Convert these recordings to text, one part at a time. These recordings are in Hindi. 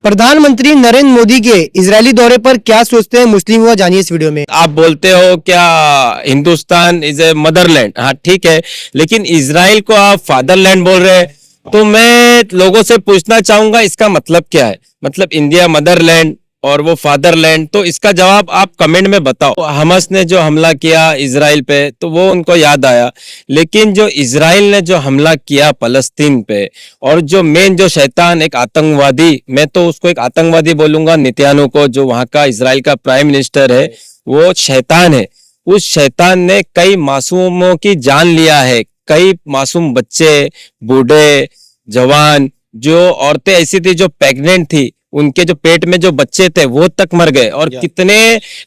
प्रधानमंत्री नरेंद्र मोदी के इजरायली दौरे पर क्या सोचते हैं मुस्लिम, हुआ जानिए इस वीडियो में। आप बोलते हो क्या हिंदुस्तान इज ए मदरलैंड, हाँ ठीक है, लेकिन इजराइल को आप फादरलैंड बोल रहे हैं। तो मैं लोगों से पूछना चाहूंगा इसका मतलब क्या है। मतलब इंडिया मदरलैंड और वो फादरलैंड, तो इसका जवाब आप कमेंट में बताओ। हमास ने जो हमला किया इजराइल पे तो वो उनको याद आया, लेकिन जो इजराइल ने जो हमला किया फलस्तीन पे, और जो मेन जो शैतान एक आतंकवादी, मैं तो उसको एक आतंकवादी बोलूंगा, नेतन्याहू को, जो वहां का इजराइल का प्राइम मिनिस्टर है, वो शैतान है। उस शैतान ने कई मासूमों की जान लिया है। कई मासूम बच्चे, बूढ़े, जवान, जो औरतें ऐसी थी जो प्रेग्नेंट थी, उनके जो पेट में जो बच्चे थे वो तक मर गए। और कितने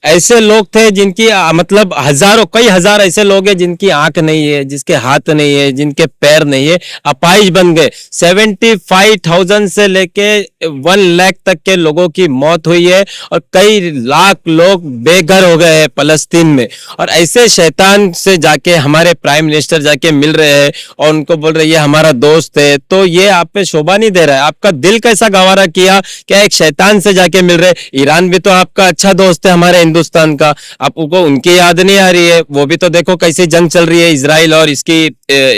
ऐसे लोग थे जिनकी मतलब हजारों, कई हजार ऐसे लोग हैं जिनकी आंख नहीं है, जिसके हाथ नहीं है, जिनके पैर नहीं है, अपाहिज बन गए। 75,000 से लेके 1 लाख तक के लोगों की मौत हुई है और कई लाख लोग बेघर हो गए हैं फलस्तीन में। और ऐसे शैतान से जाके हमारे प्राइम मिनिस्टर जाके मिल रहे हैं और उनको बोल रहे ये हमारा दोस्त है, तो ये आप पे शोभा नहीं दे रहा है। आपका दिल कैसा गवारा किया, क्या एक शैतान से जाके मिल रहे। ईरान भी तो आपका अच्छा दोस्त है हमारे हिंदुस्तान का, आपको उनकी याद नहीं आ रही है। वो भी तो देखो कैसी जंग चल रही है इजराइल और इसकी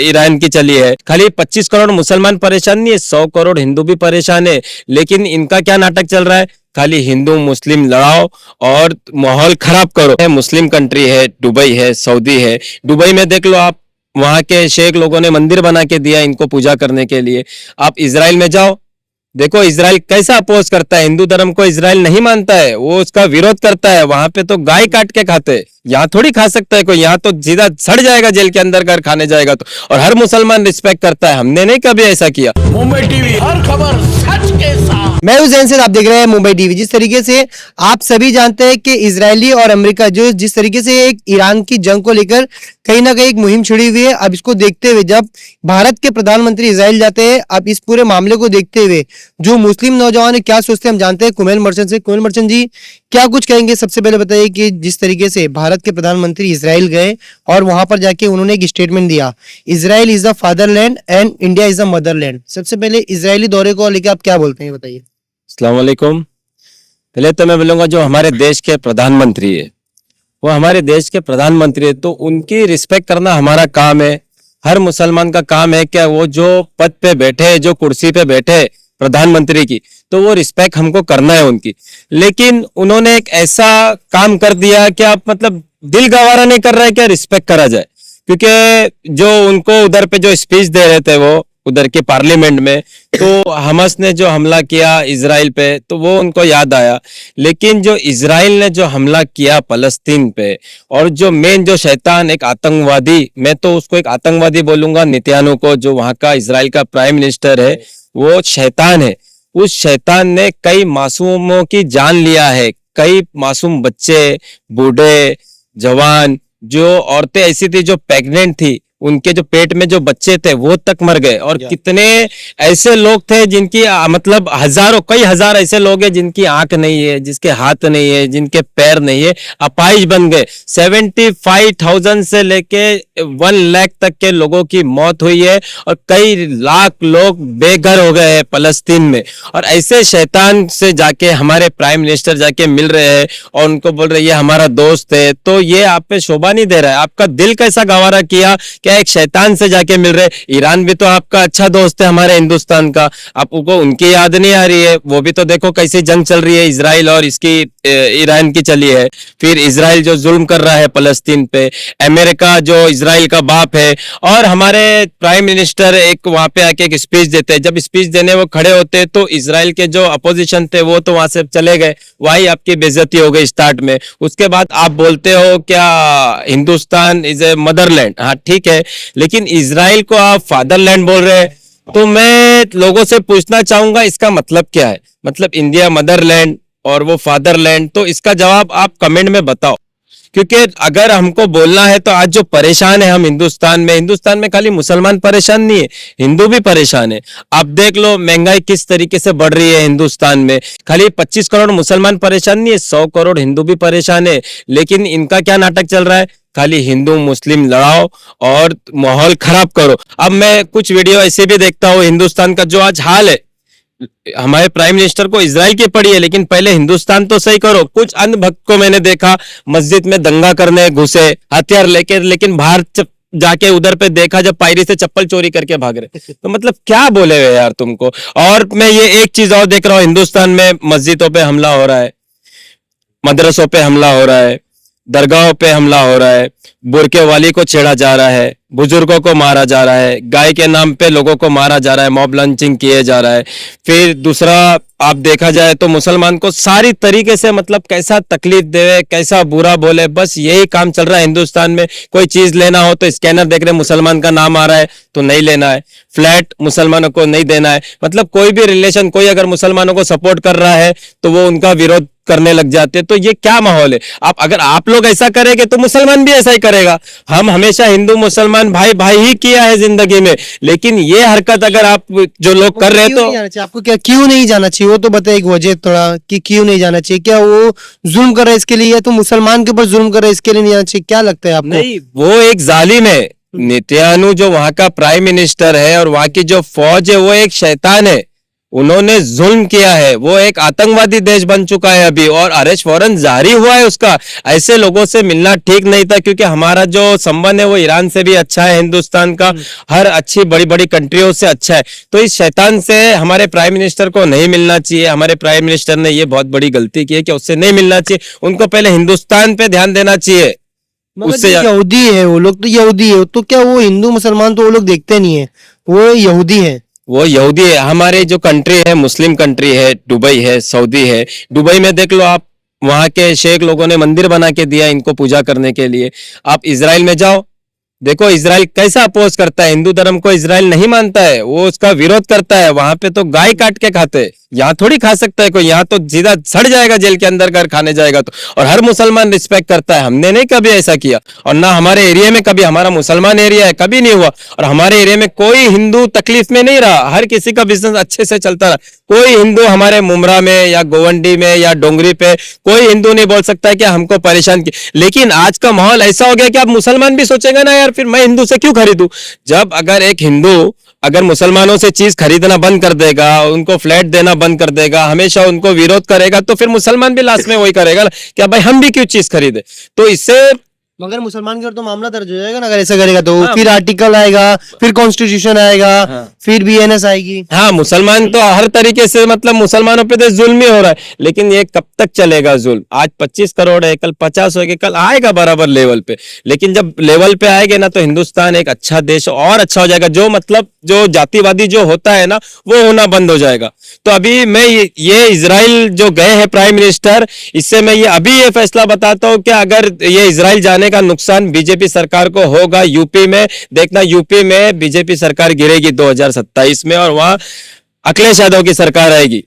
ईरान की चली है। खाली 25 करोड़ मुसलमान परेशान नहीं है, 100 करोड़ हिंदू भी परेशान है। लेकिन इनका क्या नाटक चल रहा है, खाली हिंदू मुस्लिम लड़ाओ और माहौल खराब करो। मुस्लिम कंट्री है, दुबई है, सऊदी है। दुबई में देख लो आप, वहां के शेख लोगों ने मंदिर बना के दिया इनको पूजा करने के लिए। आप इजराइल में जाओ, देखो इजराइल कैसा अपोज करता है। हिंदू धर्म को इजराइल नहीं मानता है, वो उसका विरोध करता है। वहां पे तो गाय काट के खाते हैं, यहाँ थोड़ी खा सकता है कोई। यहाँ तो सीधा सड़ जाएगा जेल के अंदर कर खाने जाएगा तो। और हर मुसलमान रिस्पेक्ट करता है, हमने नहीं कभी ऐसा किया। मुंबई टीवी, हर खबर सच के साथ। मैं हूं जैन से, आप देख रहे हैं मुंबई टीवी। जिस तरीके से आप सभी जानते हैं कि इजरायली और अमेरिका जो जिस तरीके से एक ईरान की जंग को लेकर कहीं ना कहीं एक मुहिम छिड़ी हुई है, अब इसको देखते हुए जब भारत के प्रधानमंत्री इजराइल जाते हैं, अब इस पूरे मामले को देखते हुए जो मुस्लिम नौजवान है क्या सोचते हैं हम जानते हैं कुमेल मर्चेंट से। कुमेल मर्चेंट जी, क्या कुछ कहेंगे? सबसे पहले बताइए कि जिस तरीके से भारत के प्रधानमंत्री इजराइल गए और वहां पर जाके उन्होंने एक स्टेटमेंट दिया, Israel is the fatherland and India is the Motherland. सबसे पहले इजरायली दौरे को लेकर आप क्या बोलते हैं, बताइए। अस्सलाम वालेकुम। पहले तो मैं बोलूंगा जो हमारे देश के प्रधानमंत्री है, वो हमारे देश के प्रधानमंत्री है, तो उनकी रिस्पेक्ट करना हमारा काम है। हर मुसलमान का काम है क्या, वो जो पद पे बैठे, जो कुर्सी पे बैठे प्रधानमंत्री की, तो वो रिस्पेक्ट हमको करना है उनकी। लेकिन उन्होंने एक ऐसा काम कर दिया कि आप मतलब दिल गवारा नहीं कर रहा है क्या रिस्पेक्ट करा जाए। क्योंकि जो उनको उधर पे जो स्पीच दे रहे थे वो उधर के पार्लियामेंट में, तो हमास ने जो हमला किया इजराइल पे तो वो उनको याद आया। लेकिन जो इजराइल ने जो हमला किया फलस्तीन पे, और जो मेन जो शैतान एक आतंकवादी, मैं तो उसको एक आतंकवादी बोलूंगा, नेतन्याहू को, जो वहां का इजराइल का प्राइम मिनिस्टर है, वो शैतान है। उस शैतान ने कई मासूमों की जान लिया है। कई मासूम बच्चे, बूढ़े, जवान, जो औरतें ऐसी थी जो प्रेग्नेंट थी, उनके जो पेट में जो बच्चे थे वो तक मर गए। और कितने ऐसे लोग थे जिनकी मतलब हजारों, कई हजार ऐसे लोग हैं जिनकी आंख नहीं है, जिसके हाथ नहीं है, जिनके पैर नहीं है, अपाहिज बन गए। 75,000 से लेके 1 लाख तक के लोगों की मौत हुई है और कई लाख लोग बेघर हो गए हैं फलस्तीन में। और ऐसे शैतान से जाके हमारे प्राइम मिनिस्टर जाके मिल रहे हैं और उनको बोल रहे ये हमारा दोस्त है, तो ये आप पे शोभा नहीं दे रहा है। आपका दिल कैसा गवारा किया, क्या एक शैतान से जाके मिल रहे। ईरान भी तो आपका अच्छा दोस्त है हमारे हिंदुस्तान का, आपको उनकी याद नहीं आ रही है। वो भी तो देखो कैसी जंग चल रही है इजराइल और इसकी ईरान की चली है। फिर इजराइल जो जुल्म कर रहा है फलस्तीन पे, अमेरिका जो इजराइल का बाप है, और हमारे प्राइम मिनिस्टर एक वहां पे आके एक स्पीच देते हैं। जब स्पीच देने वो खड़े होते तो इजराइल के जो अपोजिशन थे वो तो वहां से चले गए, वही आपकी बेइज्जती हो गई स्टार्ट में। उसके बाद आप बोलते हो क्या हिंदुस्तान इज ए मदरलैंड, हाँ ठीक है, लेकिन इजराइल को आप फादरलैंड बोल रहे हैं। तो मैं लोगों से पूछना चाहूंगा इसका मतलब क्या है। मतलब इंडिया मदरलैंड और वो फादरलैंड, तो इसका जवाब आप कमेंट में बताओ। क्योंकि अगर हमको बोलना है तो आज जो परेशान है हम हिंदुस्तान में खाली मुसलमान परेशान नहीं है, हिंदू भी परेशान है। आप देख लो महंगाई किस तरीके से बढ़ रही है हिंदुस्तान में। खाली 25 करोड़ मुसलमान परेशान नहीं है, 100 करोड़ हिंदू भी परेशान है। लेकिन इनका क्या नाटक चल रहा है, खाली हिंदू मुस्लिम लड़ाओ और माहौल खराब करो। अब मैं कुछ वीडियो ऐसे भी देखता हूँ हिंदुस्तान का जो आज हाल है, हमारे प्राइम मिनिस्टर को इजराइल की पड़ी है, लेकिन पहले हिंदुस्तान तो सही करो। कुछ अंधभक्त को मैंने देखा मस्जिद में दंगा करने घुसे हथियार लेके, लेकिन बाहर जाके उधर पे देखा जब पायरी से चप्पल चोरी करके भाग रहे। तो मतलब क्या बोले हुए यार तुमको। और मैं ये एक चीज और देख रहा हूँ, हिंदुस्तान में मस्जिदों पे हमला हो रहा है, मदरसों पे हमला हो रहा है, दरगाहों पे हमला हो रहा है, बुरके वाली को छेड़ा जा रहा है, बुजुर्गों को मारा जा रहा है, गाय के नाम पे लोगों को मारा जा रहा है, मॉब लंचिंग किए जा रहा है। फिर दूसरा आप देखा जाए तो मुसलमान को सारी तरीके से मतलब कैसा तकलीफ देवे, कैसा बुरा बोले, बस यही काम चल रहा है हिंदुस्तान में। कोई चीज लेना हो तो स्कैनर देख रहे मुसलमान का नाम आ रहा है तो नहीं लेना है, फ्लैट मुसलमानों को नहीं देना है। मतलब कोई भी रिलेशन, कोई अगर मुसलमानों को सपोर्ट कर रहा है तो वो उनका विरोध करने लग जाते। तो ये क्या माहौल है। अगर आप लोग ऐसा करेंगे तो मुसलमान भी ऐसा ही करेगा। हम हमेशा हिंदू मुसलमान भाई भाई ही किया है जिंदगी में, लेकिन ये हरकत अगर आप जो लोग कर रहे हैं क्यों तो नहीं जाना चाहिए? आपको क्या क्यों नहीं जाना चाहिए वो तो बताइए एक वजह थोड़ा, कि क्यों नहीं जाना चाहिए। क्या वो जुल्म कर रहा है इसके लिए, या तो मुसलमान के ऊपर जुल्म कर रहा है इसके लिए नहीं जाना चाहिए? क्या लगता है आपको? नहीं, वो एक जालिम है। नेतन्याहू जो वहां का प्राइम मिनिस्टर है और वहां की जो फौज है वो एक शैतान है। उन्होंने जुल्म किया है, वो एक आतंकवादी देश बन चुका है अभी, और अरेस्ट वारंट जारी हुआ है उसका। ऐसे लोगों से मिलना ठीक नहीं था, क्योंकि हमारा जो संबंध है वो ईरान से भी अच्छा है, हिंदुस्तान का हर अच्छी बड़ी बड़ी कंट्रियों से अच्छा है। तो इस शैतान से हमारे प्राइम मिनिस्टर को नहीं मिलना चाहिए। हमारे प्राइम मिनिस्टर ने ये बहुत बड़ी गलती की है कि उससे नहीं मिलना चाहिए। उनको पहले हिंदुस्तान पे ध्यान देना चाहिए। मगर उससे जो यहूदी है वो लोग, तो यहूदी है तो क्या वो हिंदू मुसलमान तो वो लोग देखते नहीं है, वो यहूदी है। वो यहूदी है। हमारे जो कंट्री है मुस्लिम कंट्री है, दुबई है, सऊदी है। दुबई में देख लो आप, वहां के शेख लोगों ने मंदिर बना के दिया इनको पूजा करने के लिए। आप इजराइल में जाओ, देखो इजराइल कैसा अपोज करता है हिंदू धर्म को। इजराइल नहीं मानता है, वो उसका विरोध करता है। वहां पे तो गाय काट के खाते हैं, यहाँ थोड़ी खा सकता है कोई। यहाँ तो सीधा सड़ जाएगा जेल के अंदर अगर खाने जाएगा तो। और हर मुसलमान रिस्पेक्ट करता है। हमने नहीं कभी ऐसा किया, और ना हमारे एरिया में कभी, हमारा मुसलमान एरिया है, कभी नहीं हुआ। और हमारे एरिया में कोई हिंदू तकलीफ में नहीं रहा, हर किसी का बिजनेस अच्छे से चलता रहा। कोई हिंदू हमारे मुमरा में या गोवंडी में या डोंगरी पे कोई हिंदू नहीं बोल सकता है कि हमको परेशान किया। लेकिन आज का माहौल ऐसा हो गया कि अब मुसलमान भी सोचेगा ना यार, फिर मैं हिंदू से क्यों खरीदूं। जब अगर एक हिंदू अगर मुसलमानों से चीज खरीदना बंद कर देगा, उनको फ्लैट देना बंद कर देगा, हमेशा उनको विरोध करेगा, तो फिर मुसलमान भी लास्ट में वही करेगा ना, क्या भाई हम भी क्यों चीज खरीदे। तो इससे मगर मुसलमान के ऊपर तो मामला दर्ज हो जाएगा ना अगर ऐसा करेगा तो। हाँ। फिर आर्टिकल आएगा, फिर कॉन्स्टिट्यूशन आएगा, फिर बीएनएस आएगी। हाँ, मुसलमान तो हर तरीके से मतलब मुसलमानों पे तो जुल्म ही हो रहा है। लेकिन ये कब तक चलेगा जुल्म। आज 25 करोड़ है, कल 50 होगा, कल आएगा बराबर लेवल पे। लेकिन जब लेवल पे आएगा ना तो हिंदुस्तान एक अच्छा देश और अच्छा हो जाएगा। जो मतलब जो जातिवादी जो होता है ना वो होना बंद हो जाएगा। तो अभी मैं ये इजराइल जो गए हैं प्राइम मिनिस्टर, इससे मैं ये अभी ये फैसला बताता हूँ कि अगर ये इजराइल जाने का नुकसान बीजेपी सरकार को होगा यूपी में, देखना यूपी में बीजेपी सरकार गिरेगी 2027 में, और वहां अखिलेश यादव की सरकार आएगी।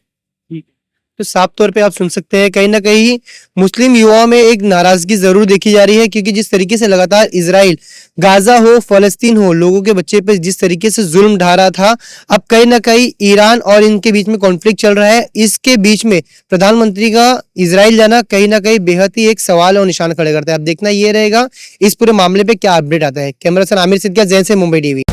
तो साफ तौर पे आप सुन सकते हैं कहीं ना कहीं मुस्लिम युवाओं में एक नाराजगी जरूर देखी जा रही है, क्योंकि जिस तरीके से लगातार इजराइल गाजा हो, फलस्तीन हो, लोगों के बच्चे पे जिस तरीके से जुल्म ढा रहा था, अब कहीं ना कहीं ईरान और इनके बीच में कॉन्फ्लिक्ट चल रहा है। इसके बीच में प्रधानमंत्री का इजराइल जाना कहीं ना कहीं बेहद ही एक सवाल और निशान खड़े करता है। अब देखना ये रहेगा इस पूरे मामले पे क्या अपडेट आता है। कैमरा पर्सन आमिर सिद्दीकी, जैन से, मुंबई टीवी।